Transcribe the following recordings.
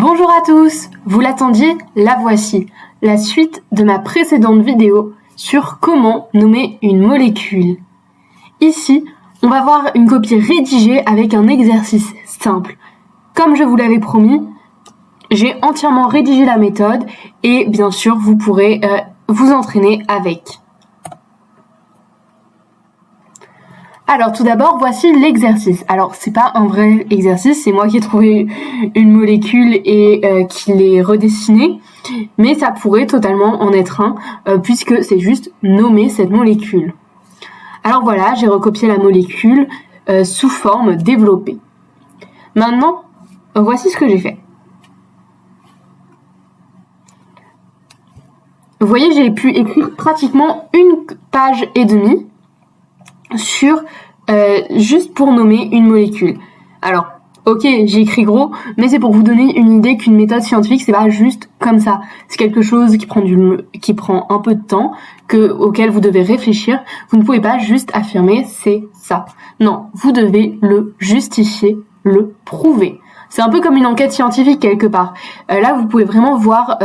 Bonjour à tous, vous l'attendiez, la voici, la suite de ma précédente vidéo sur comment nommer une molécule. Ici, on va voir une copie rédigée avec un exercice simple. Comme je vous l'avais promis, j'ai entièrement rédigé la méthode et bien sûr, vous pourrez vous entraîner avec. Alors tout d'abord, voici l'exercice. Alors c'est pas un vrai exercice, c'est moi qui ai trouvé une molécule et qui l'ai redessinée, mais ça pourrait totalement en être un, puisque c'est juste nommer cette molécule. Alors voilà, j'ai recopié la molécule sous forme développée. Maintenant, voici ce que j'ai fait. Vous voyez, j'ai pu écrire pratiquement 1 page et demie sur juste pour nommer une molécule. Alors, ok, j'ai écrit gros, mais c'est pour vous donner une idée qu'une méthode scientifique, c'est pas juste comme ça. C'est quelque chose qui prend un peu de temps, auquel vous devez réfléchir. Vous ne pouvez pas juste affirmer c'est ça. Non, vous devez le justifier, le prouver. C'est un peu comme une enquête scientifique quelque part. Là, vous pouvez vraiment voir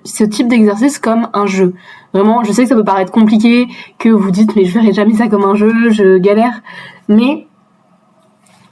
ce type d'exercice comme un jeu. Vraiment, je sais que ça peut paraître compliqué, que vous dites mais je verrai jamais ça comme un jeu, je galère. Mais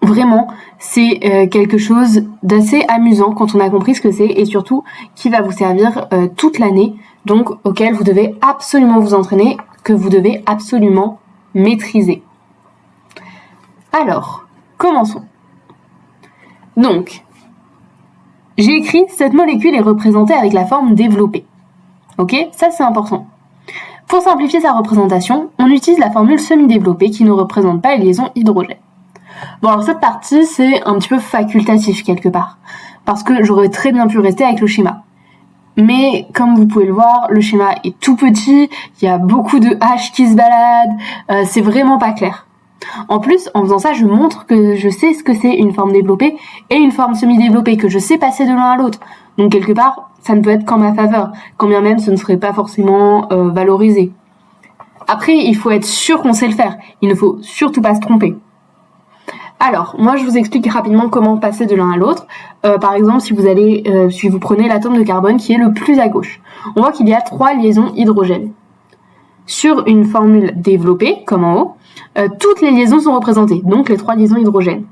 vraiment, c'est quelque chose d'assez amusant quand on a compris ce que c'est et surtout qui va vous servir toute l'année, donc auquel vous devez absolument vous entraîner, que vous devez absolument maîtriser. Alors, commençons. Donc, j'ai écrit « Cette molécule est représentée avec la forme développée ». Ok, ça c'est important. Pour simplifier sa représentation, on utilise la formule semi-développée qui ne représente pas les liaisons hydrogènes. Bon, alors cette partie, c'est un petit peu facultatif quelque part, parce que j'aurais très bien pu rester avec le schéma. Mais comme vous pouvez le voir, le schéma est tout petit, il y a beaucoup de H qui se baladent, c'est vraiment pas clair. En plus, en faisant ça, je montre que je sais ce que c'est une forme développée et une forme semi-développée, que je sais passer de l'un à l'autre. Donc quelque part, ça ne peut être qu'en ma faveur, quand bien même ce ne serait pas forcément valorisé. Après, il faut être sûr qu'on sait le faire, il ne faut surtout pas se tromper. Alors, moi je vous explique rapidement comment passer de l'un à l'autre. Par exemple, si vous prenez l'atome de carbone qui est le plus à gauche, on voit qu'il y a 3 liaisons hydrogène. Sur une formule développée, comme en haut, toutes les liaisons sont représentées, donc les 3 liaisons hydrogènes.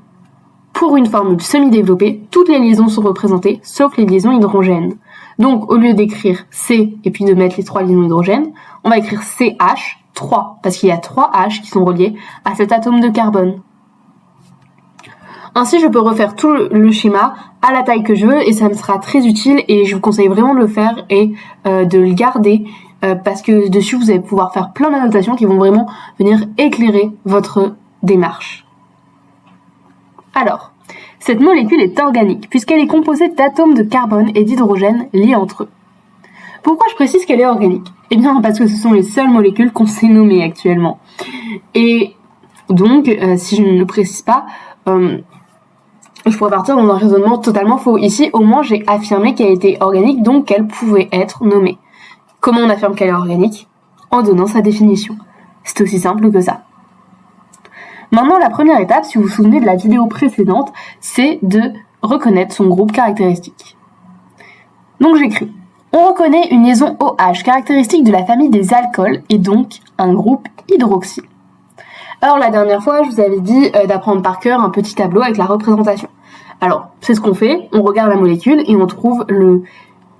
Pour une formule semi-développée, toutes les liaisons sont représentées, sauf les liaisons hydrogènes. Donc, au lieu d'écrire C et puis de mettre les 3 liaisons hydrogènes, on va écrire CH, 3, parce qu'il y a 3 H qui sont reliés à cet atome de carbone. Ainsi, je peux refaire tout le schéma à la taille que je veux et ça me sera très utile et je vous conseille vraiment de le faire et de le garder parce que dessus, vous allez pouvoir faire plein d'annotations qui vont vraiment venir éclairer votre démarche. Alors, cette molécule est organique puisqu'elle est composée d'atomes de carbone et d'hydrogène liés entre eux. Pourquoi je précise qu'elle est organique ? Eh bien, parce que ce sont les seules molécules qu'on sait nommer actuellement. Et donc, si je ne le précise pas, je pourrais partir dans un raisonnement totalement faux. Ici, au moins, j'ai affirmé qu'elle était organique, donc qu'elle pouvait être nommée. Comment on affirme qu'elle est organique ? En donnant sa définition. C'est aussi simple que ça. Maintenant, la première étape, si vous vous souvenez de la vidéo précédente, c'est de reconnaître son groupe caractéristique. Donc j'écris. On reconnaît une liaison OH caractéristique de la famille des alcools et donc un groupe hydroxyle. Alors la dernière fois, je vous avais dit d'apprendre par cœur un petit tableau avec la représentation. Alors, c'est ce qu'on fait, on regarde la molécule et on trouve le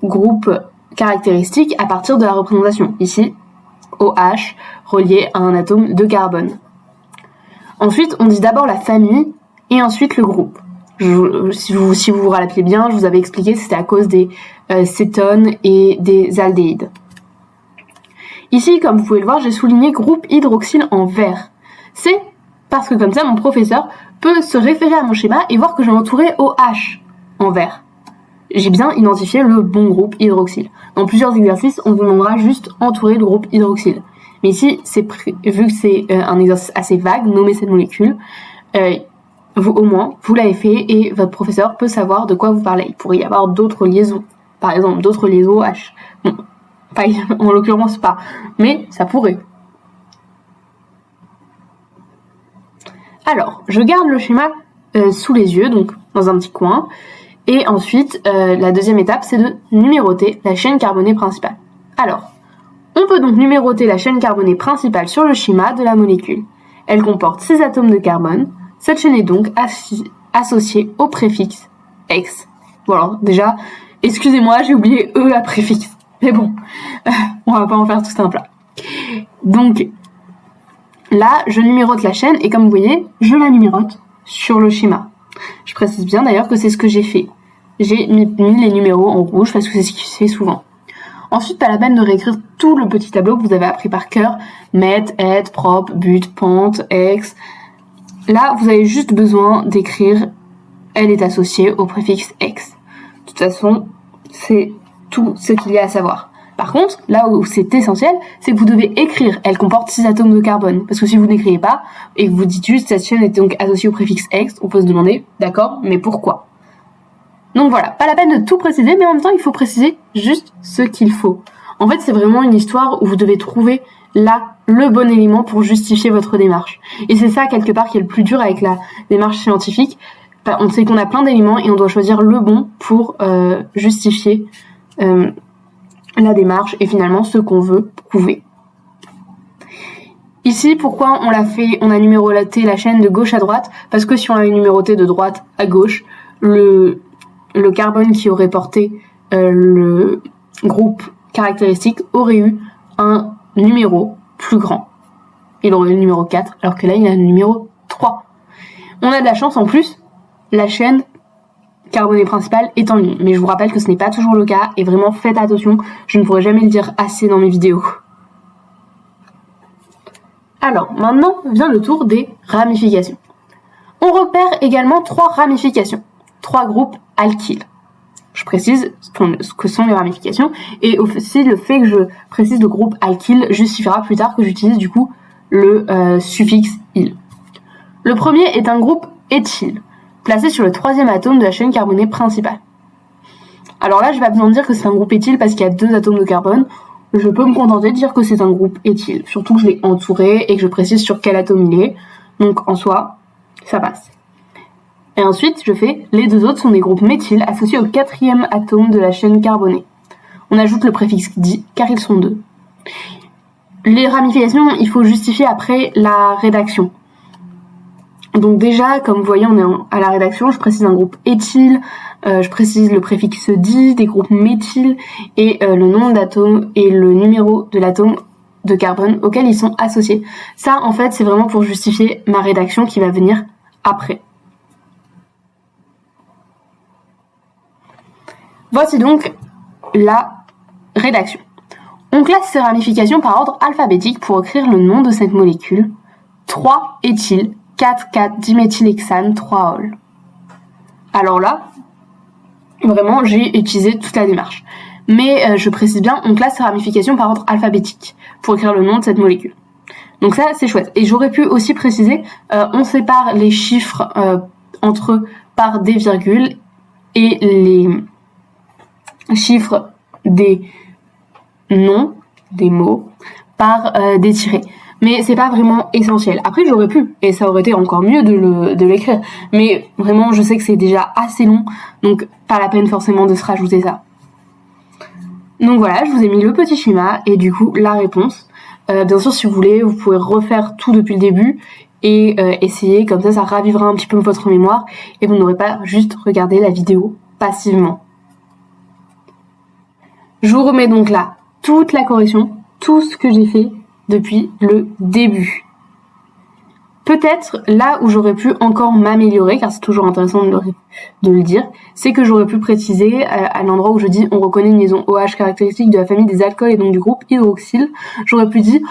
groupe caractéristique à partir de la représentation. Ici, OH relié à un atome de carbone. Ensuite, on dit d'abord la famille et ensuite le groupe. Si vous vous rappelez bien, je vous avais expliqué que c'était à cause des cétones et des aldéhydes. Ici, comme vous pouvez le voir, j'ai souligné groupe hydroxyle en vert. C'est parce que comme ça, mon professeur peut se référer à mon schéma et voir que j'ai entouré OH en vert. J'ai bien identifié le bon groupe hydroxyle. Dans plusieurs exercices, on vous demandera juste entourer le groupe hydroxyle. Mais ici, vu que c'est un exercice assez vague, nommer cette molécule, vous au moins, vous l'avez fait et votre professeur peut savoir de quoi vous parlez. Il pourrait y avoir d'autres liaisons, par exemple d'autres liaisons H. Bon, pas, en l'occurrence pas, mais ça pourrait. Alors, je garde le schéma sous les yeux, donc dans un petit coin, Et ensuite, la deuxième étape, c'est de numéroter la chaîne carbonée principale. Alors, on peut donc numéroter la chaîne carbonée principale sur le schéma de la molécule. Elle comporte 6 atomes de carbone. Cette chaîne est donc associée au préfixe X. Bon alors, déjà, excusez-moi, j'ai oublié E à préfixe. Mais bon, on va pas en faire tout un plat. Donc, là, je numérote la chaîne et comme vous voyez, je la numérote sur le schéma. Je précise bien d'ailleurs que c'est ce que j'ai fait. J'ai mis les numéros en rouge parce que c'est ce qui se fait souvent. Ensuite, pas la peine de réécrire tout le petit tableau que vous avez appris par cœur. Mètre, aide, prop, but, pente, ex. Là, vous avez juste besoin d'écrire elle est associée au préfixe X. De toute façon, c'est tout ce qu'il y a à savoir. Par contre, là où c'est essentiel, c'est que vous devez écrire elle comporte 6 atomes de carbone. Parce que si vous n'écrivez pas, et que vous dites juste cette chaîne est donc associée au préfixe X, on peut se demander, d'accord, mais pourquoi? Donc voilà, pas la peine de tout préciser, mais en même temps, il faut préciser juste ce qu'il faut. En fait, c'est vraiment une histoire où vous devez trouver là le bon élément pour justifier votre démarche. Et c'est ça, quelque part, qui est le plus dur avec la démarche scientifique. On sait qu'on a plein d'éléments et on doit choisir le bon pour justifier la démarche et finalement ce qu'on veut prouver. Ici, pourquoi on a numéroté la chaîne de gauche à droite? Parce que si on l'avait numéroté de droite à gauche, le carbone qui aurait porté le groupe caractéristique aurait eu un numéro plus grand. Il aurait eu le numéro 4, alors que là, il a le numéro 3. On a de la chance en plus, la chaîne carbonée principale est en ligne. Mais je vous rappelle que ce n'est pas toujours le cas, et vraiment faites attention, je ne pourrai jamais le dire assez dans mes vidéos. Alors, maintenant vient le tour des ramifications. On repère également 3 ramifications, 3 groupes alkyles. Je précise ce que sont les ramifications, et aussi le fait que je précise le groupe alkyle justifiera plus tard que j'utilise du coup le suffixe -il. Le premier est un groupe éthyle, placé sur le 3e atome de la chaîne carbonée principale. Alors là, je vais pas besoin de dire que c'est un groupe éthyle parce qu'il y a 2 atomes de carbone. Je peux me contenter de dire que c'est un groupe éthyle, surtout que je l'ai entouré et que je précise sur quel atome il est. Donc en soi, ça passe. Et ensuite, je fais les 2 autres sont des groupes méthyles associés au 4e atome de la chaîne carbonée. On ajoute le préfixe di car ils sont 2. Les ramifications, il faut justifier après la rédaction. Donc déjà, comme vous voyez, on est à la rédaction, je précise un groupe éthyle, je précise le préfixe di, des groupes méthyles et le nombre d'atomes et le numéro de l'atome de carbone auquel ils sont associés. Ça, en fait, c'est vraiment pour justifier ma rédaction qui va venir après. Voici donc la rédaction. On classe ces ramifications par ordre alphabétique pour écrire le nom de cette molécule. 3-éthyl, 4,4-diméthylhexane, 3-ol. Alors là, vraiment, j'ai utilisé toute la démarche. Mais je précise bien, on classe ces ramifications par ordre alphabétique pour écrire le nom de cette molécule. Donc ça, c'est chouette. Et j'aurais pu aussi préciser, on sépare les chiffres entre eux par des virgules et les chiffres des noms, des mots, par des tirets. Mais c'est pas vraiment essentiel. Après, j'aurais pu, et ça aurait été encore mieux de l'écrire. Mais vraiment, je sais que c'est déjà assez long, donc pas la peine forcément de se rajouter ça. Donc voilà, je vous ai mis le petit schéma, et du coup, la réponse. Bien sûr, si vous voulez, vous pouvez refaire tout depuis le début, et essayer, comme ça ravivera un petit peu votre mémoire, et vous n'aurez pas juste regardé la vidéo passivement. Je vous remets donc là toute la correction, tout ce que j'ai fait depuis le début. Peut-être là où j'aurais pu encore m'améliorer, car c'est toujours intéressant de le dire, c'est que j'aurais pu préciser à l'endroit où je dis on reconnaît une liaison OH caractéristique de la famille des alcools et donc du groupe hydroxyle, j'aurais pu dire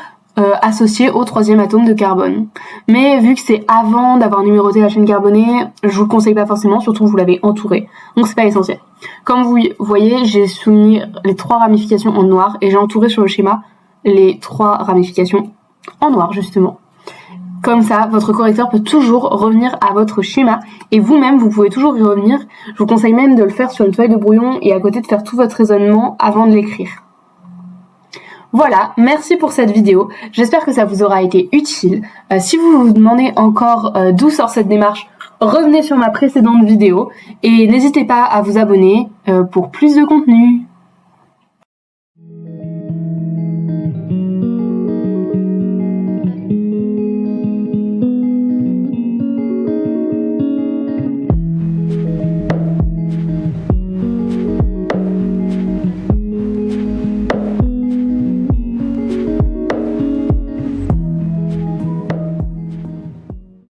associé au 3e atome de carbone. Mais vu que c'est avant d'avoir numéroté la chaîne carbonée, je vous le conseille pas forcément, surtout que vous l'avez entouré, donc c'est pas essentiel. Comme vous voyez, j'ai souligné les 3 ramifications en noir et j'ai entouré sur le schéma les 3 ramifications en noir justement. Comme ça, votre correcteur peut toujours revenir à votre schéma et vous-même, vous pouvez toujours y revenir. Je vous conseille même de le faire sur une feuille de brouillon et à côté de faire tout votre raisonnement avant de l'écrire. Voilà, merci pour cette vidéo. J'espère que ça vous aura été utile. Si vous vous demandez encore d'où sort cette démarche, revenez sur ma précédente vidéo et n'hésitez pas à vous abonner pour plus de contenu.